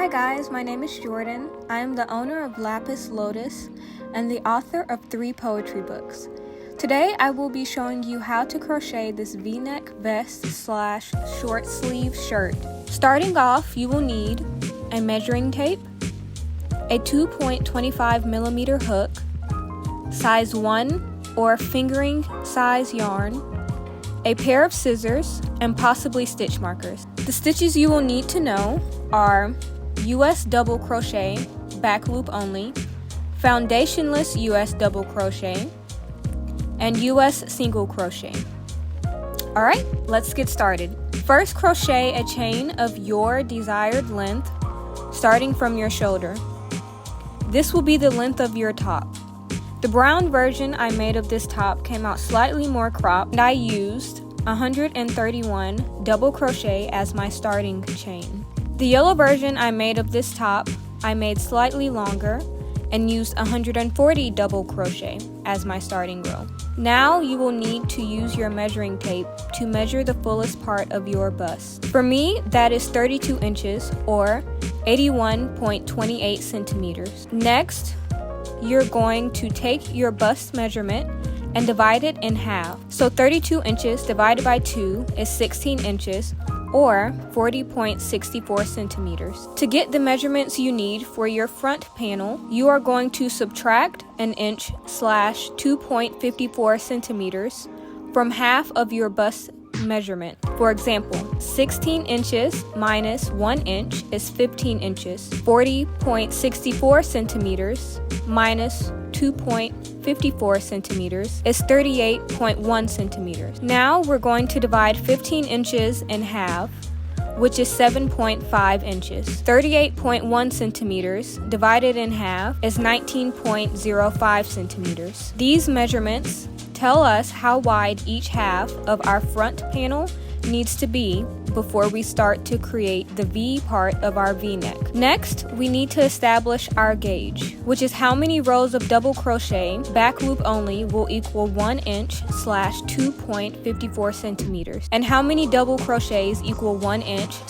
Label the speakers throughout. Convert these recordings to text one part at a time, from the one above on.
Speaker 1: Hi guys, my name is Jordan. I am the owner of Lapis Lotus and the author of 3 poetry books. Today I will be showing you how to crochet this v-neck vest / short sleeve shirt. Starting off, you will need a measuring tape, a 2.25 millimeter hook, size 1 or fingering size yarn, a pair of scissors, and possibly stitch markers. The stitches you will need to know are US double crochet, back loop only, foundationless US double crochet, and US single crochet. Alright, let's get started. First, crochet a chain of your desired length, starting from your shoulder. This will be the length of your top. The brown version I made of this top came out slightly more cropped, and I used 131 double crochet as my starting chain. The yellow version I made of this top, I made slightly longer and used 140 double crochet as my starting row. Now you will need to use your measuring tape to measure the fullest part of your bust. For me, that is 32 inches or 81.28 centimeters. Next, you're going to take your bust measurement and divide it in half. So 32 inches divided by 2 is 16 inches or 40.64 centimeters. To get the measurements you need for your front panel, you are going to subtract an inch / 2.54 centimeters from half of your bust measurement. For example, 16 inches minus 1 inch is 15 inches. 40.64 centimeters minus 2.54 centimeters is 38.1 centimeters. Now we're going to divide 15 inches in half, which is 7.5 inches. 38.1 centimeters divided in half is 19.05 centimeters. These measurements tell us how wide each half of our front panel needs to be before we start to create the V part of our V-neck. Next, we need to establish our gauge, which is how many rows of double crochet, back loop only, will equal 1 inch / 2.54 centimeters, and how many double crochets equal 1 inch /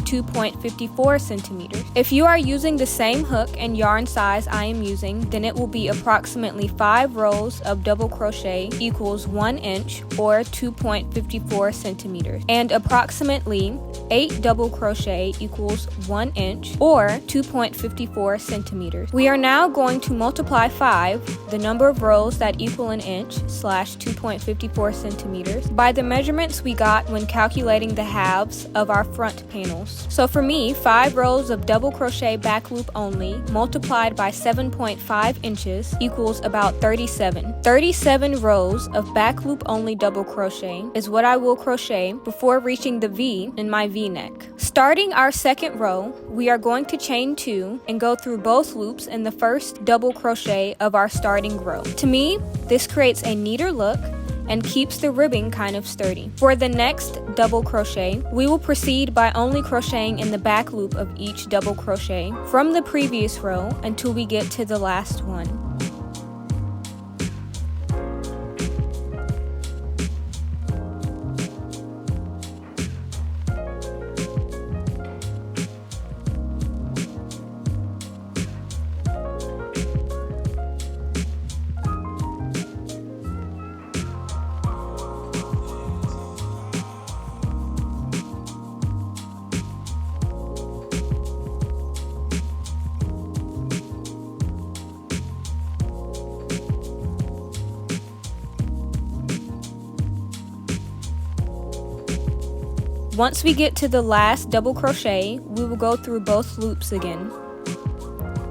Speaker 1: 2.54 centimeters. If you are using the same hook and yarn size I am using, then it will be approximately 5 rows of double crochet equals 1 inch or 2.54 centimeters, and approximately 8 double crochet equals 1 inch or 2.54 centimeters. We are now going to multiply 5, the number of rows that equal an inch / 2.54 centimeters, by the measurements we got when calculating the halves of our front panels. So for me, 5 rows of double crochet back loop only multiplied by 7.5 inches equals about 37. 37 rows of back loop only double crochet is what I will crochet before reaching the V in my V-neck. Starting our second row, we are going to chain 2 and go through both loops in the first double crochet of our starting row. To me, this creates a neater look and keeps the ribbing kind of sturdy. For the next double crochet, we will proceed by only crocheting in the back loop of each double crochet from the previous row until we get to the last one. Once we get to the last double crochet, we will go through both loops again.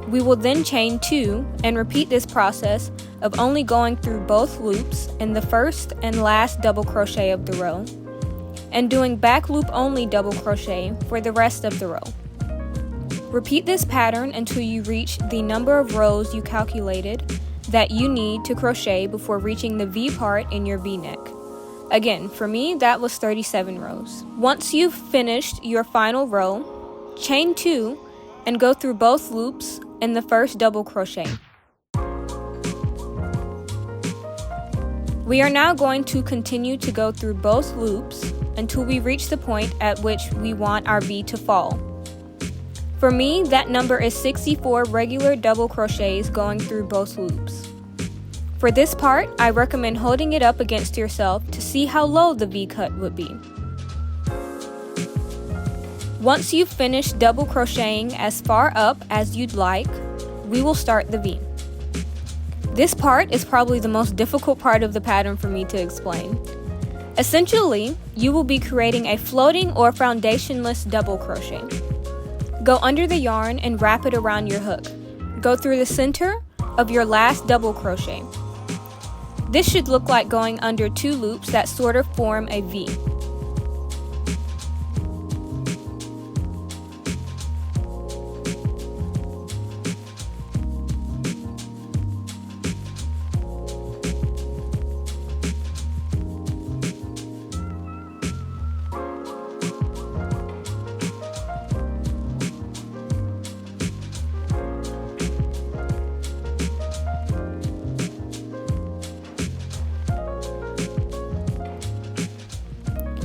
Speaker 1: We will then chain 2 and repeat this process of only going through both loops in the first and last double crochet of the row, and doing back loop only double crochet for the rest of the row. Repeat this pattern until you reach the number of rows you calculated that you need to crochet before reaching the V part in your V-neck. Again, for me, that was 37 rows. Once you've finished your final row, chain 2 and go through both loops in the first double crochet. We are now going to continue to go through both loops until we reach the point at which we want our V to fall. For me, that number is 64 regular double crochets going through both loops. For this part, I recommend holding it up against yourself to see how low the V-cut would be. Once you've finished double crocheting as far up as you'd like, we will start the V. This part is probably the most difficult part of the pattern for me to explain. Essentially, you will be creating a floating or foundationless double crochet. Go under the yarn and wrap it around your hook. Go through the center of your last double crochet. This should look like going under 2 loops that sort of form a V.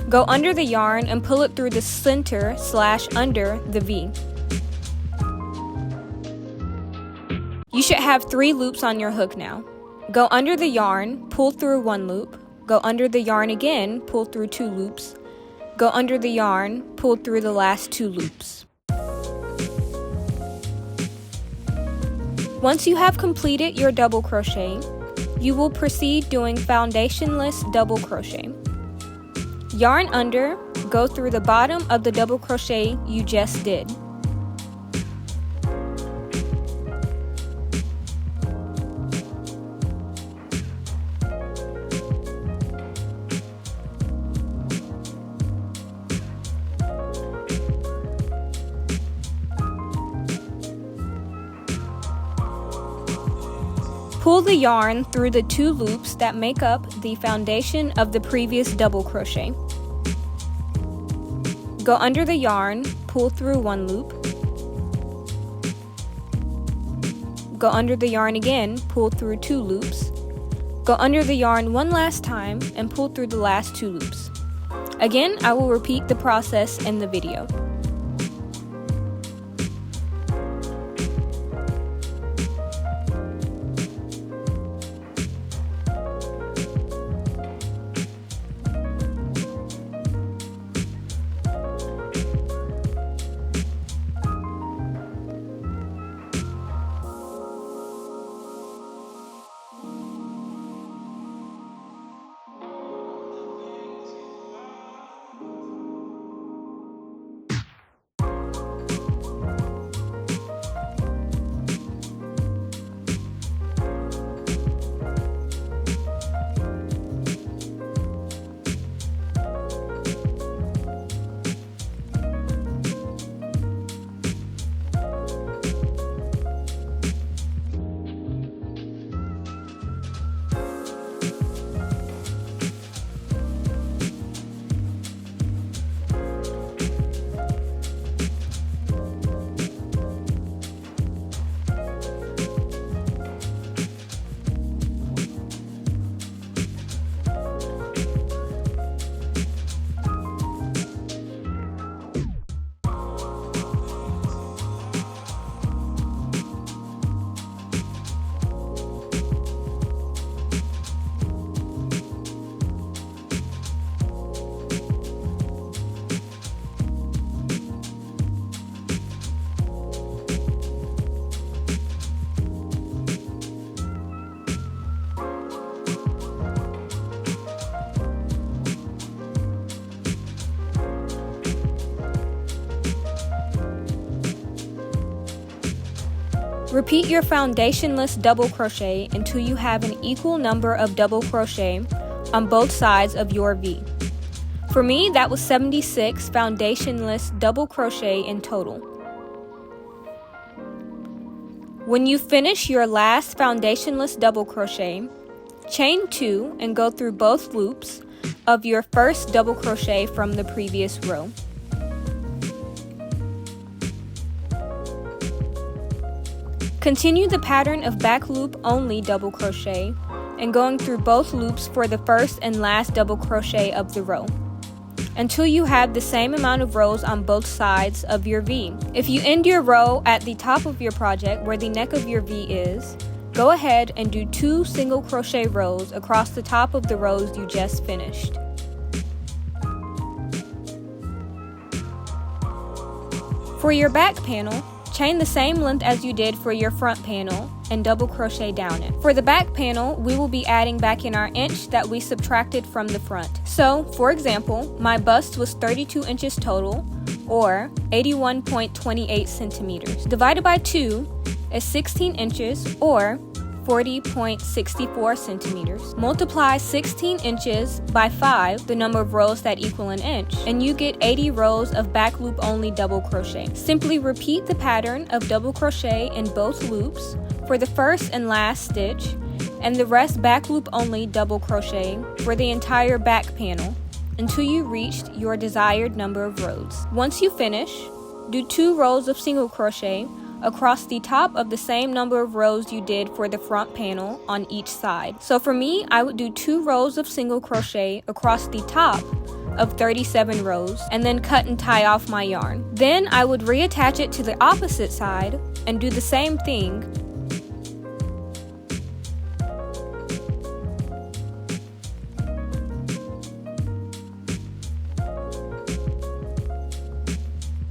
Speaker 1: Go under the yarn and pull it through the center / under the V. You should have 3 loops on your hook now. Go under the yarn, pull through 1 loop. Go under the yarn again, pull through 2 loops. Go under the yarn, pull through the last 2 loops. Once you have completed your double crochet, you will proceed doing foundationless double crochet. Yarn under, go through the bottom of the double crochet you just did. Pull the yarn through the 2 loops that make up the foundation of the previous double crochet. Go under the yarn, pull through 1 loop. Go under the yarn again, pull through 2 loops. Go under the yarn one last time and pull through the last 2 loops. Again, I will repeat the process in the video. Repeat your foundationless double crochet until you have an equal number of double crochet on both sides of your V. For me, that was 76 foundationless double crochet in total. When you finish your last foundationless double crochet, chain 2 and go through both loops of your first double crochet from the previous row. Continue the pattern of back loop only double crochet and going through both loops for the first and last double crochet of the row. until you have the same amount of rows on both sides of your V. If you end your row at the top of your project where the neck of your V is, go ahead and do 2 single crochet rows across the top of the rows you just finished. For your back panel, chain the same length as you did for your front panel and double crochet down it. For the back panel, we will be adding back in our inch that we subtracted from the front. So, for example, my bust was 32 inches total, or 81.28 centimeters. Divided by 2 is 16 inches, or 40.64 centimeters. Multiply 16 inches by 5, the number of rows that equal an inch, and you get 80 rows of back loop only double crochet. Simply repeat the pattern of double crochet in both loops for the first and last stitch, and the rest back loop only double crochet for the entire back panel until you reached your desired number of rows. Once you finish, do 2 rows of single crochet across the top of the same number of rows you did for the front panel on each side. So for me, I would do 2 rows of single crochet across the top of 37 rows and then cut and tie off my yarn. Then I would reattach it to the opposite side and do the same thing,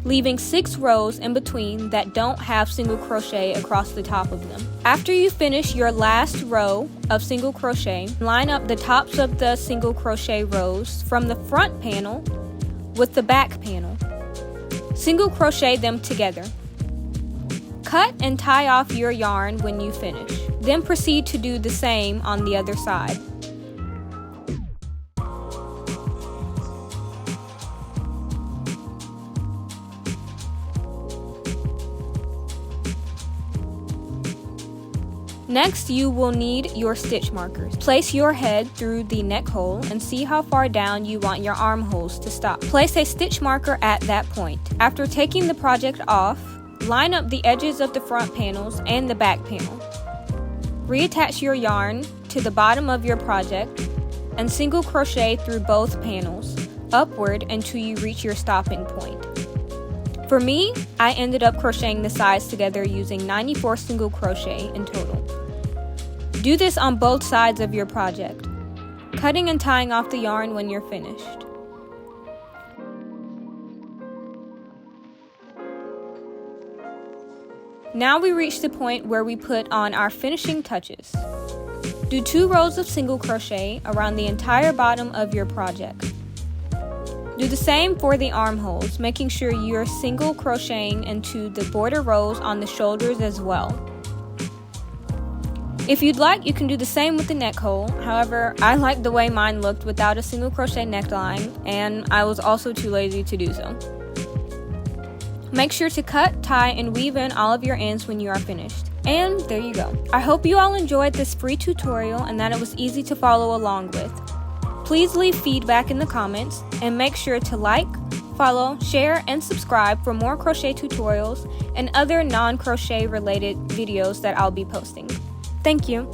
Speaker 1: leaving 6 rows in between that don't have single crochet across the top of them. After you finish your last row of single crochet, line up the tops of the single crochet rows from the front panel with the back panel. Single crochet them together. Cut and tie off your yarn when you finish. Then proceed to do the same on the other side. Next, you will need your stitch markers. Place your head through the neck hole and see how far down you want your armholes to stop. Place a stitch marker at that point. After taking the project off, line up the edges of the front panels and the back panel. Reattach your yarn to the bottom of your project and single crochet through both panels, upward until you reach your stopping point. For me, I ended up crocheting the sides together using 94 single crochet in total. Do this on both sides of your project, cutting and tying off the yarn when you're finished. Now we reach the point where we put on our finishing touches. Do 2 rows of single crochet around the entire bottom of your project. Do the same for the armholes, making sure you're single crocheting into the border rows on the shoulders as well. If you'd like, you can do the same with the neck hole. However, I like the way mine looked without a single crochet neckline, and I was also too lazy to do so. Make sure to cut, tie, and weave in all of your ends when you are finished. And there you go. I hope you all enjoyed this free tutorial and that it was easy to follow along with. Please leave feedback in the comments and make sure to like, follow, share, and subscribe for more crochet tutorials and other non-crochet related videos that I'll be posting. Thank you.